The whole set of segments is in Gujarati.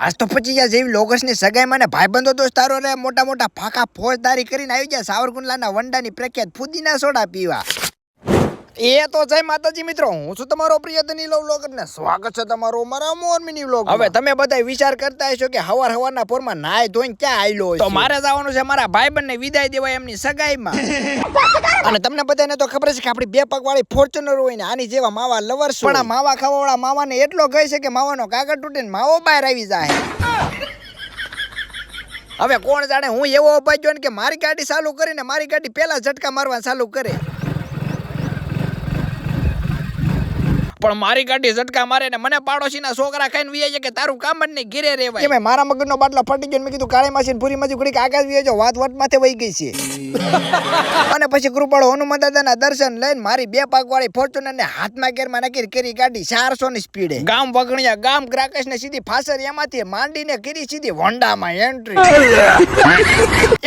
આજ તો 25 ઓગસ્ટની સગાઈમાં ને ભાઈબંધો દોસ્તારો રે મોટા મોટા ફાકા ફોજદારી કરીને આવી ગયા સાવરકુંડલાના વંડાની પ્રખ્યાત ફુદીના સોડા પીવા. એ તો જય માતાજી મિત્રો, હું છું તમારો પ્રિય ધનીલો વ્લોગર ને સ્વાગત છે તમારું મારા મોર મિની વ્લોગ. હવે તમે બધા વિચાર કરતા હશો કે હવારના પોરમાં નાય ધોઈને ક્યાં આયલો તો મારે જવાનું છે મારા ભાઈબંધને વિદાય દેવા એમની સગાઈમાં. અને તમને બધાને તો ખબર છે કે આપણી 2 પગવાળી ફોર્ચ્યુનર હોય ને આની જેવા માવા લવર્સ, પણ આ માવા ખાવાવાળા માવાને એટલો ગઈ છે કે માવાનો કાગળ તૂટે ને માવો બહાર આવી જાય. હવે કોણ જાણે હું એવો અભાગ્યો ને કે મારી ગાડી ચાલુ કરીને મારી ગાડી પેલા ઝટકા મારવા ચાલુ કરે, પણ મારી ગાડી ઝટકા મારે ને મને પાડોશીના છોકરા ખાઈને વીએ કે તારું કામ જ નહીં ઘીરે રહેવાય. એમાં મારા મગજનો બાટલો ફટી ગયો. મેં કીધું કાળી માસી પૂરી માસી ઘડીક આગળ વીએ જો વાત માથે વહી ગઈ છે. અને પછી કૃપાળો હનુમાન દાદાના દર્શન લઈને મારી 2 પગવાળી ફોર્ચ્યુનર ને હાથમાં ગેરમાં નાખી કરી ગાડી 400 ની સ્પીડે ગામ વગણિયા ગામ ગ્રાકસ ને સીધી ફાસર એમાંથી માંડીને કરી સીધી વંડામાં એન્ટ્રી.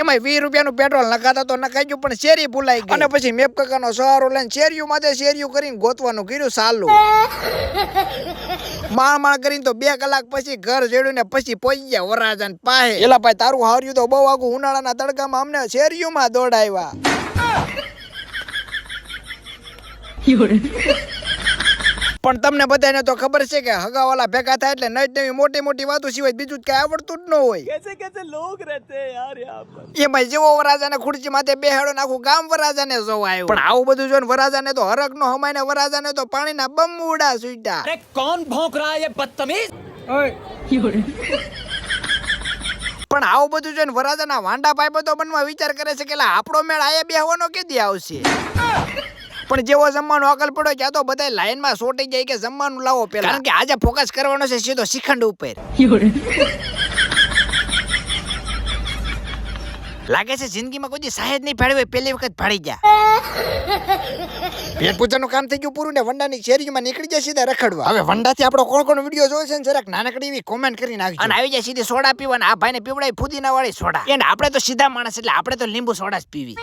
એમાં 20 રૂપિયાનું પેટ્રોલ નખાતા તો નખાઈ ગયું, પણ શેરી ભૂલાઈ ગઈ. અને પછી મેપ કાકાનો સહારો લઈને શેરીયું માથે શેરીયું કરીને ગોતવાનું કર્યું ચાલુ. માળ કરીને તો 2 કલાક પછી ઘર જેડ્યું ને પછી પહોંચી ગયા વરરાજાન પાસે. એલા ભાઈ તારું હાર્યું તો બહુ આગું ઉનાળાના તડકામાં અમને શેરીયુંમાં દોડાવ્યા. પણ તમને બધાને તો ખબર છે કે હગાવાલા ભેગા થાય એટલે નવી મોટી મોટી વાતો સિવાય બીજું કઈ આવડતું જ ન હોય. कैसे कैसे लोग रहते हैं यार यहाँ पर. એમાં જેવો વરરાજાને ખુરશી માથે બેહાડો ને આખું ગામ વરરાજાને જોવા આવ્યું. પણ આવું બધું જોઈને વરરાજાને તો હરક નો હમાય ને વરરાજાને તો પાણીના બમુડા છૂટ્યા. અરે કોણ ભોંક રહા હે બદતમીઝ. પણ આવું બધું જોઈને વરરાજાના વાંડા ભાઈબંધો બનવા વિચાર કરે છે કે આપણો મેળ આયા બેહવાનો કેદી આવશે. પણ જેવો જમવાનો અકલ પડ્યો ત્યાં તો બધા લાઈનમાં સોટી જાય કે જમવાનું લાવો પેલા, કારણ કે આજે ફોકસ કરવાનો છે સીધો શિખંડ ઉપર. લાગે છે જિંદગીમાં કોઈ સાહેબ નહીં ભાડી હોય પહેલી વખત ભાડી ગયા. પેટ પૂજાનું કામ થઈ ગયું પૂરું ને વંડાની શેરીમાં નીકળી જાય સીધા રખડવા. હવે વંડાથી આપણો કોણ કોણ વિડીયો જોયો છે ને જરાક નાનકડી એવી કોમેન્ટ કરી નાખજો. અને આવી જાય સીધી સોડા પીવા ને આ ભાઈને પીવડાવી ફુદીના વાળી સોડા. એને આપણે તો સીધા માણસ એટલે આપણે તો લીંબુ સોડા જ પીવી.